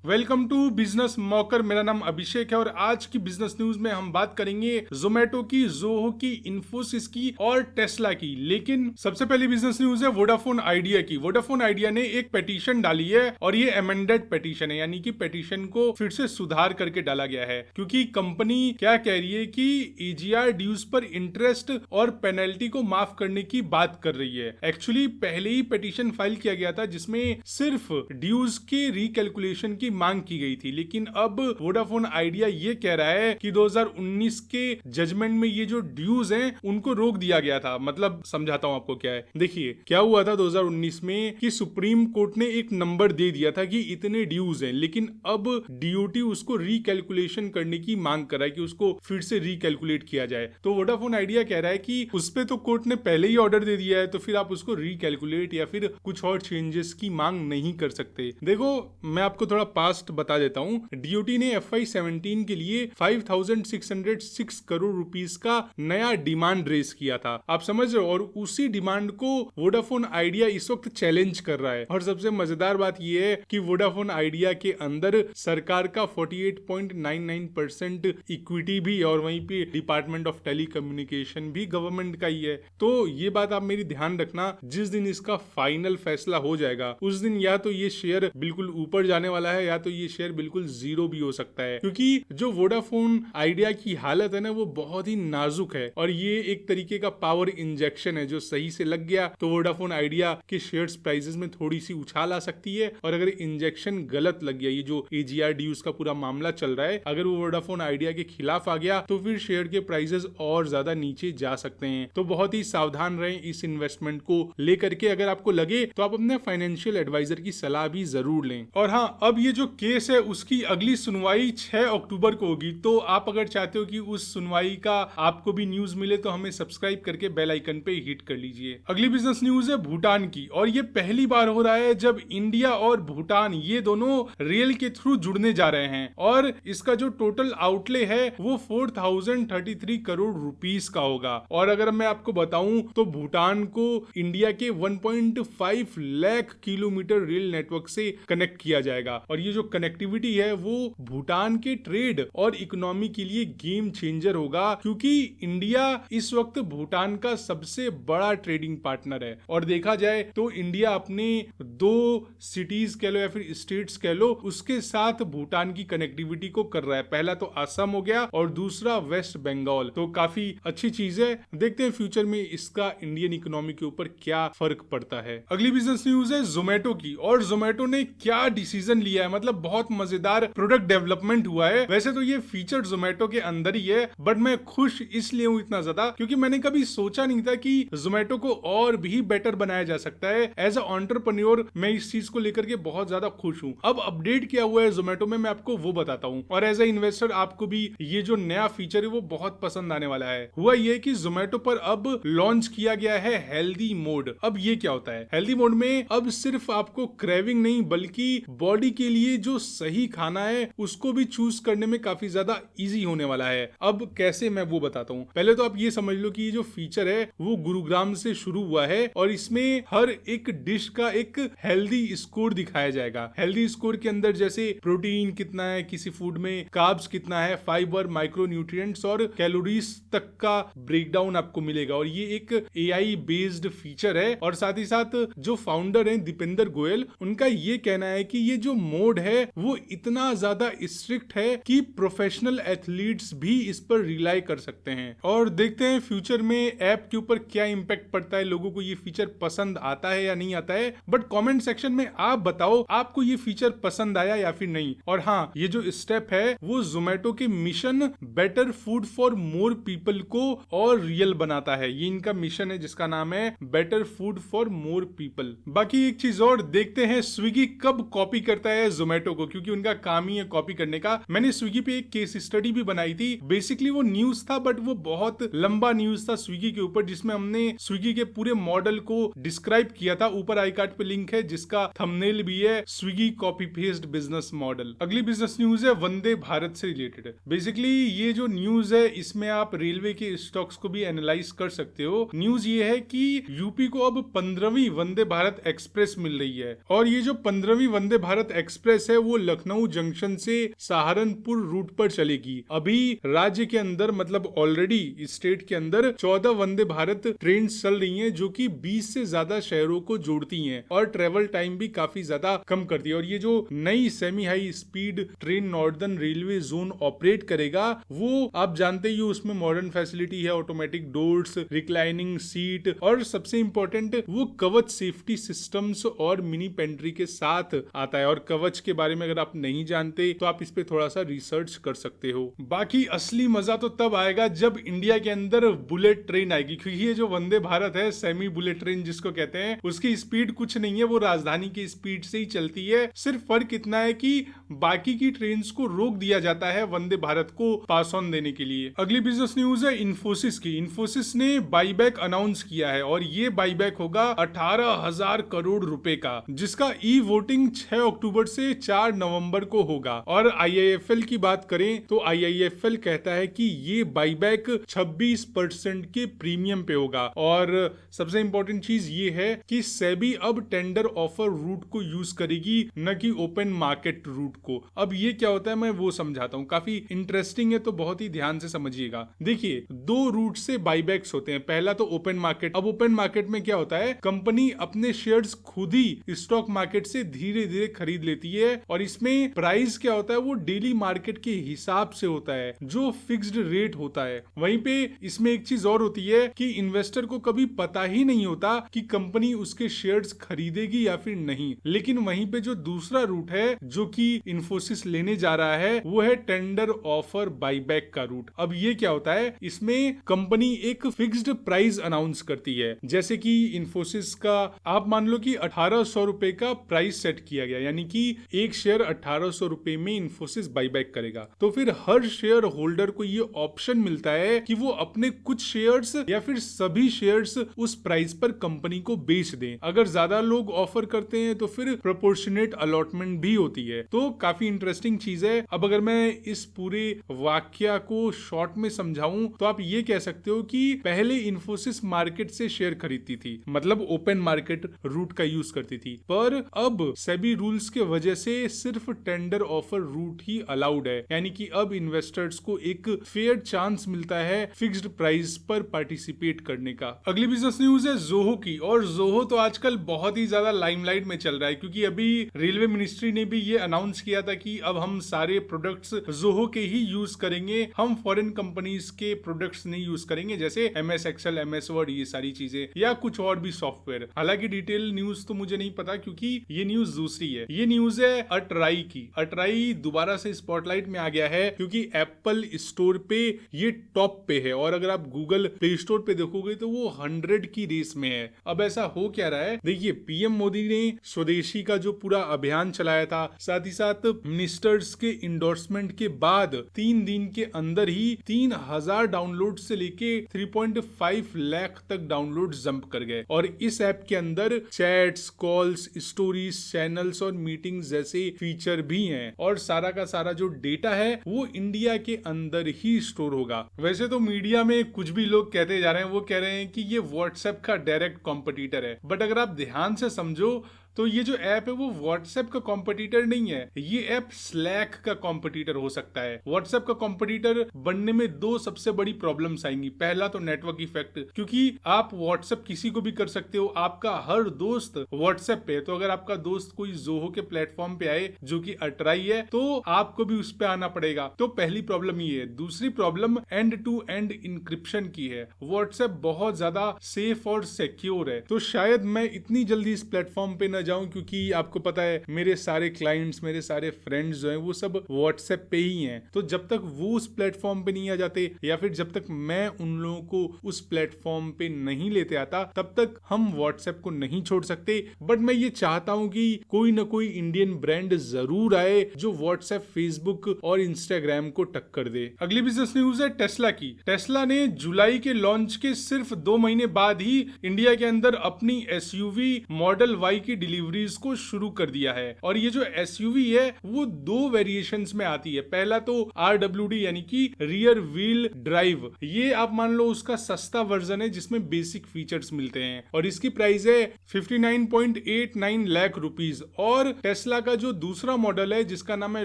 Welcome to business मॉकर। मेरा नाम अभिषेक है और आज की बिजनेस न्यूज में हम बात करेंगे जोमेटो की, जोहो की, इन्फोसिस की और टेस्ला की। लेकिन सबसे पहली बिजनेस न्यूज है वोडाफोन आइडिया की। वोडाफोन आइडिया ने एक पिटीशन डाली है और ये अमेंडेड पिटीशन है, यानी कि पिटीशन को फिर से सुधार करके डाला गया है, क्योंकि कंपनी क्या कह रही है कि एजीआर ड्यूज पर इंटरेस्ट और पेनल्टी को माफ करने की बात कर रही है। एक्चुअली पहले ही पिटीशन फाइल किया गया था जिसमें सिर्फ ड्यूज के रिकैलकुलेशन की मांग की गई थी, लेकिन अब वोडाफोन आइडिया ये कह रहा है कि 2019 के जजमेंट में ये जो ड्यूज हैं उनको रोक दिया गया था। मतलब समझाता हूं आपको क्या है। देखिए क्या हुआ था 2019 में कि सुप्रीम कोर्ट ने एक नंबर दे दिया था कि इतने ड्यूज हैं, लेकिन अब डीओटी उसको रिकैलकुलेशन करने की मांग कर रहा है कि उसको फिर से रिकैलकुलेट किया जाए। तो वोडाफोन आइडिया कह रहा है कि उस पे तो कोर्ट ने पहले ही ऑर्डर दे दिया है, तो फिर आप उसको रिकैलकुलेट या फिर कुछ और चेंजेस की मांग नहीं कर सकते। देखो मैं आपको थोड़ा पास्ट बता देता हूं। डीओटी ने FY17 के लिए 5,606 करोड़ रुपीस का नया डिमांड रेस किया था, आप समझ रहे हो, और उसी डिमांड को वोडाफोन आइडिया इस वक्त चैलेंज कर रहा है। और सबसे मजेदार बात यह है कि वोडाफोन आइडिया के अंदर सरकार का 48.99% इक्विटी भी, और वहीं पे डिपार्टमेंट ऑफ टेलीकम्युनिकेशन भी गवर्नमेंट का ही है। तो ये बात आप मेरी ध्यान रखना, जिस दिन इसका फाइनल फैसला हो जाएगा उस दिन या तो ये शेयर बिल्कुल ऊपर जाने वाला है या तो ये शेयर बिल्कुल जीरो भी हो सकता है, क्योंकि जो वोडाफोन आइडिया की हालत है ना वो बहुत ही नाजुक है और ये एक तरीके का पावर इंजेक्शन है जो सही से लग गया तो वोडाफोन आइडिया के शेयर्स प्राइसेस में थोड़ी सी उछाल आ सकती है, और अगर इंजेक्शन गलत लग गया, ये जो एजीआर ड्यूज का पूरा मामला चल रहा है, अगर वो वोडाफोन आइडिया के खिलाफ आ गया तो फिर शेयर के प्राइसेस और ज्यादा नीचे जा सकते हैं। तो बहुत ही सावधान रहें इस इन्वेस्टमेंट को लेकर के। अगर आपको लगे तो आप अपने फाइनेंशियल एडवाइजर की सलाह भी जरूर लें। और हाँ, अब ये जो केस है उसकी अगली सुनवाई 6 अक्टूबर को होगी, तो आप अगर चाहते हो कि उस सुनवाई का आपको भी न्यूज मिले तो हमें सब्सक्राइब करके बेल आइकन पे हिट कर लीजिए। अगली बिजनेस न्यूज है भूटान की, और ये पहली बार हो रहा है जब इंडिया और भूटान ये दोनों रेल के थ्रू जुड़ने जा रहे हैं, और इसका जो टोटल आउटले है वो 4033 करोड़ रुपीस का होगा। और अगर मैं आपको बताऊं तो भूटान को इंडिया के 1.5 लाख किलोमीटर रेल नेटवर्क से कनेक्ट किया जाएगा, और ये जो कनेक्टिविटी है वो भूटान के ट्रेड और इकोनॉमी के लिए गेम चेंजर होगा, क्योंकि इंडिया इस वक्त भूटान का सबसे बड़ा ट्रेडिंग पार्टनर है। और देखा जाए तो इंडिया अपने 2 सिटीज कह लो या फिर स्टेट्स कह लो उसके साथ भूटान की कनेक्टिविटी को कर रहा है। पहला तो असम हो गया और दूसरा वेस्ट बंगाल, तो काफी अच्छी चीज है। देखते हैं फ्यूचर में इसका इंडियन इकोनॉमी के ऊपर क्या फर्क पड़ता है। अगली बिजनेस न्यूज है जोमेटो की, और जोमेटो ने क्या डिसीजन लिया है, मतलब बहुत मजेदार प्रोडक्ट डेवलपमेंट हुआ है। वैसे तो ये फीचर जोमेटो के अंदर ही है, बट मैं खुश इसलिए हूँ इतना ज्यादा क्योंकि मैंने कभी सोचा नहीं था कि जोमेटो को और भी बेटर बनाया जा सकता है। एज अ एंटरप्रेन्योर मैं इस चीज को लेकर के बहुत ज्यादा खुश हूँ। अब अपडेट किया हुआ है जोमेटो में, मैं आपको वो बताता हूँ, और एज अ इन्वेस्टर आपको भी ये जो नया फीचर है वो बहुत पसंद आने वाला है। हुआ ये कि जोमेटो पर अब लॉन्च किया गया है हेल्दी मोड। अब ये क्या होता है हेल्दी मोड में? अब सिर्फ आपको क्रेविंग नहीं बल्कि बॉडी के लिए जो सही खाना है उसको भी चूज करने में काफी ज्यादा इजी होने वाला है। अब कैसे, मैं वो बताता हूँ। पहले तो आप ये समझ लो कि ये जो फीचर है वो गुरुग्राम से शुरू हुआ है, और इसमें हर एक डिश का एक हेल्दी स्कोर दिखाया जाएगा। हेल्दी स्कोर के अंदर जैसे प्रोटीन कितना है किसी फूड में, कार्ब्स कितना है, फाइबर, माइक्रो न्यूट्रिएंट्स और कैलोरीज तक का ब्रेकडाउन आपको मिलेगा। और ये एक AI बेस्ड फीचर है, और साथ ही साथ जो फाउंडर हैं दीपेंद्र गोयल, उनका ये कहना है कि ये जो मोड है वो इतना ज्यादा स्ट्रिक्ट है कि प्रोफेशनल एथलीट्स भी इस पर रिलाई कर सकते हैं। और देखते हैं फ्यूचर में ऐप के ऊपर क्या इंपैक्ट पड़ता है, लोगों को ये फीचर पसंद आता है या नहीं आता है। बट कमेंट सेक्शन में आप बताओ आपको ये फीचर पसंद आया या फिर नहीं। और हाँ, ये जो स्टेप है वो जोमेटो के mission better food for more people को और रियल बनाता है। ये इनका मिशन है जिसका नाम है better food for more people. बाकी एक चीज और देखते हैं स्विगी कब कॉपी करता है जोमेटो को, क्योंकि उनका काम ही है कॉपी करने का। मैंने स्विगी पे एक केस स्टडी भी बनाई थी। बेसिकली वो न्यूज था, बट वो बहुत लंबा न्यूज था स्विगी के ऊपर, जिसमें हमने स्विगी के पूरे मॉडल को डिस्क्राइब किया था। ऊपर आई कार्ड पे लिंक है जिसका थंबनेल भी है, Swiggy copy paste business model. अगली बिजनेस न्यूज है वंदे भारत से रिलेटेड। बेसिकली ये जो न्यूज है इसमें आप रेलवे के स्टॉक्स को भी एनालाइज कर सकते हो। न्यूज ये है कि यूपी को अब 15वीं वंदे भारत एक्सप्रेस मिल रही है, और ये जो 15वीं वंदे भारत एक्सप्रेस एक्सप्रेस है वो लखनऊ जंक्शन से सहारनपुर रूट पर चलेगी। अभी राज्य के अंदर मतलब ऑलरेडी स्टेट के अंदर 14 वंदे भारत ट्रेन चल रही हैं जो कि 20 से ज्यादा शहरों को जोड़ती हैं और ट्रेवल टाइम भी काफी ज्यादा कम करती है। और ये जो नई semi high speed train northern railway zone operate करेगा वो आप जानते ही हो, उसमें मॉडर्न फैसिलिटी है, ऑटोमेटिक डोर्स, रिक्लाइनिंग सीट और सबसे इंपॉर्टेंट वो कवच सेफ्टी सिस्टम्स और मिनी पेंट्री के साथ आता है। और कवच के बारे में अगर आप नहीं जानते तो आप इस पे थोड़ा सा रिसर्च कर सकते हो। बाकी असली मजा तो तब आएगा जब इंडिया के अंदर बुलेट ट्रेन आएगी, क्योंकि ये जो वंदे भारत है सेमी बुलेट ट्रेन जिसको कहते हैं, उसकी स्पीड कुछ नहीं है, वो राजधानी की स्पीड से ही चलती है। सिर्फ फर्क इतना है कि बाकी की ट्रेन को रोक दिया जाता है वंदे भारत को पास ऑन देने के लिए। अगली बिजनेस न्यूज है इन्फोसिस की। इन्फोसिस ने बाईबैक अनाउंस किया है और ये बाईबैक होगा 18,000 करोड़ रुपए का, जिसका ई वोटिंग 6 अक्टूबर से 4 नवंबर को होगा। और IIFL की बात करें तो IIFL कहता है कि ये बाईबैक 26% के प्रीमियम पे होगा। और सबसे इंपॉर्टेंट चीज ये है कि सेबी अब टेंडर ऑफर रूट को यूज करेगी, न कि ओपन मार्केट रूट को। अब ये क्या होता है मैं वो समझाता हूँ, काफी इंटरेस्टिंग है तो बहुत ही ध्यान से समझिएगा। देखिए 2 रूट से बाईबैक्स होते हैं। पहला तो ओपन मार्केट। अब ओपन मार्केट में क्या होता है, कंपनी अपने शेयर्स खुद ही स्टॉक मार्केट से धीरे धीरे खरीद लेती है और इसमें प्राइस क्या होता है वो डेली मार्केट के हिसाब से होता है जो फिक्स्ड रेट होता है। वहीं पे इसमें एक चीज और होती है कि इन्वेस्टर को कभी पता ही नहीं होता कि कंपनी उसके शेयर्स खरीदेगी या फिर नहीं। लेकिन वहीं पे जो दूसरा रूट है जो कि इन्फोसिस लेने जा रहा है वो है टेंडर ऑफर बाईबैक का रूट। अब ये क्या होता है, इसमें कंपनी एक फिक्स्ड प्राइस अनाउंस करती है। जैसे कि इन्फोसिस का आप मान लो कि 1800 रुपए का प्राइस सेट किया गया, यानी कि एक शेयर 1800 रुपए में इन्फोसिस बाईबैक करेगा। तो फिर हर शेयर होल्डर को ये ऑप्शन मिलता है कि वो अपने कुछ शेयर्स या फिर सभी शेयर्स उस प्राइस पर कंपनी को बेच दें। अगर ज्यादा लोग ऑफर करते हैं तो फिर प्रोपोर्शनेट अलॉटमेंट भी होती है। तो काफी इंटरेस्टिंग चीज है। अब अगर मैं इस पूरे वाक्य को शॉर्ट में समझाऊं तो आप ये कह सकते हो कि पहले इन्फोसिस मार्केट से शेयर खरीदती थी, मतलब ओपन मार्केट रूट का यूज करती थी, पर अब सेबी रूल्स के वजह से सिर्फ टेंडर ऑफर रूट ही अलाउड है। यानी कि अब इन्वेस्टर्स को एक फेयर चांस मिलता है फिक्स्ड प्राइस पर पार्टिसिपेट करने का। अगली बिजनेस न्यूज है जोहो की। और जोहो तो आजकल बहुत ही ज्यादा लाइमलाइट में चल रहा है, क्योंकि अभी रेलवे मिनिस्ट्री ने भी ये अनाउंस किया था कि अब हम सारे प्रोडक्ट्स जोहो के ही यूज करेंगे, हम फॉरेन कंपनीज के प्रोडक्ट्स नहीं यूज करेंगे, जैसे MS Excel, MS Word, ये सारी चीजें या कुछ और भी सॉफ्टवेयर। हालांकि डिटेल न्यूज तो मुझे नहीं पता क्योंकि ये न्यूज दूसरी है। ये न्यूज है अटराई की। अटराई दोबारा से स्पॉटलाइट में आ गया है क्योंकि एप्पल स्टोर पे ये टॉप पे है और अगर आप गूगल प्ले स्टोर पे देखोगे तो वो 100 की रेस में है। अब ऐसा हो क्या रहा है, देखिए PM मोदी ने स्वदेशी का जो पूरा अभियान चलाया था, साथ ही साथ मिनिस्टर्स के इंडोर्समेंट के बाद 3 दिन के अंदर ही 3000 डाउनलोड से लेके 3.5 लाख तक डाउनलोड जंप कर गए। और इस ऐप के अंदर चैट्स, कॉल्स, स्टोरीज, चैनल्स और मीटिंग्स जैसे फीचर भी हैं और सारा का सारा जो डेटा है वो इंडिया के अंदर ही स्टोर होगा। वैसे तो मीडिया में कुछ भी लोग कहते जा रहे हैं, वो कह रहे हैं कि ये व्हाट्सएप का डायरेक्ट कॉम्पिटिटर है, बट अगर आप ध्यान से समझो तो ये जो ऐप है वो व्हाट्सएप का कॉम्पिटिटर नहीं है, ये ऐप स्लैक का कॉम्पिटिटर हो सकता है। व्हाट्सएप का कॉम्पिटिटर बनने में 2 सबसे बड़ी प्रॉब्लम्स आएंगी। पहला तो नेटवर्क इफेक्ट, क्योंकि आप व्हाट्सएप किसी को भी कर सकते हो, आपका हर दोस्त व्हाट्सएप पे, तो अगर आपका दोस्त कोई जोहो के प्लेटफॉर्म पे आए जो कि अटराई है तो आपको भी उस पे आना पड़ेगा। तो पहली प्रॉब्लम ये है। दूसरी problem end to end encryption की है। व्हाट्सएप बहुत ज्यादा सेफ और सिक्योर है, तो शायद मैं इतनी जल्दी इस प्लेटफॉर्म पे न जाऊं, क्योंकि आपको पता है मेरे सारे क्लाइंट्स, मेरे सारे फ्रेंड्स जो हैं वो सब व्हाट्सएप पे ही हैं। तो जब तक वो उस प्लेटफॉर्म पे नहीं आ जाते या फिर जब तक मैं उन लोगों को उस प्लेटफॉर्म पे नहीं लेते आता, तब तक हम व्हाट्सएप को नहीं छोड़ सकते। बट मैं ये चाहता हूं कि कोई ना कोई इंडियन ब्रांड जरूर आए जो व्हाट्सएप, फेसबुक और इंस्टाग्राम को टक्कर दे। अगली बिजनेस न्यूज है टेस्ला की। टेस्ला ने जुलाई के लॉन्च के सिर्फ 2 महीने बाद ही इंडिया के अंदर अपनी SUV मॉडल Y की डिलीवरी डिलीवरीज को शुरू कर दिया है। और ये जो एसयूवी है वो 2 वेरिएशंस में आती है। पहला तो RWD यानी कि रियर व्हील ड्राइव, ये आप मान लो उसका सस्ता वर्जन है जिसमें बेसिक फीचर्स मिलते हैं और इसकी प्राइस है 59.89 लाख रुपीस। और टेस्ला का जो दूसरा मॉडल है जिसका नाम है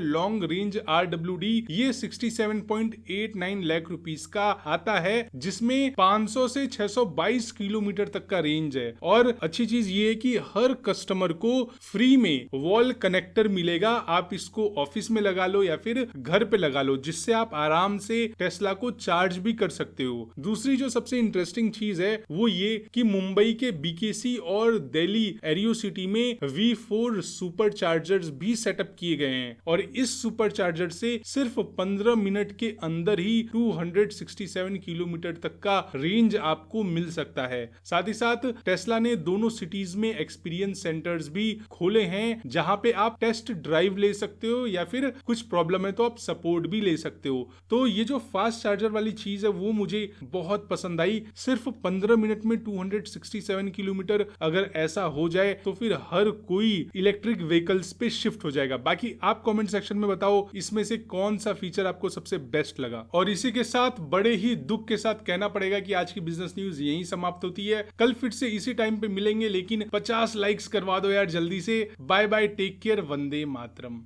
लॉन्ग रेंज RWD, ये 67.89 लाख रुपीस का आता है जिसमें 500 से 622 किलोमीटर तक का रेंज है। और अच्छी चीज ये है कि हर कस्टमर को फ्री में वॉल कनेक्टर मिलेगा। आप इसको ऑफिस में लगा लो या फिर घर पे लगा लो, जिससे आप आराम से टेस्ला को चार्ज भी कर सकते हो। दूसरी जो सबसे इंटरेस्टिंग चीज है वो ये कि मुंबई के BKC और दिल्ली एरियो सिटी में V4 सुपर चार्जर्स भी सेटअप किए गए हैं और इस सुपर चार्जर से सिर्फ 15 मिनट के अंदर ही 267 किलोमीटर तक का रेंज आपको मिल सकता है। साथ ही साथ टेस्ला ने दोनों सिटीज में एक्सपीरियंस सेंटर्स भी खोले हैं जहां पे आप टेस्ट ड्राइव ले सकते हो या फिर कुछ प्रॉब्लम है तो आप सपोर्ट भी ले सकते हो। तो ये जो फास्ट चार्जर वाली चीज है वो मुझे बहुत पसंद आई। सिर्फ 15 मिनट में 267 किलोमीटर अगर ऐसा हो जाए तो फिर हर कोई इलेक्ट्रिक व्हीकल्स पे शिफ्ट हो जाएगा। बाकी आप कमेंट सेक्शन में बताओ इसमें से कौन सा फीचर आपको सबसे बेस्ट लगा। और इसी के साथ बड़े ही दुख के साथ कहना पड़ेगा कि आज की बिजनेस न्यूज यहीं समाप्त होती है। कल फिर से इसी टाइम पे मिलेंगे, लेकिन 50 लाइक्स करवा दो यार जल्दी से। Bye bye, take care, Vande Mataram.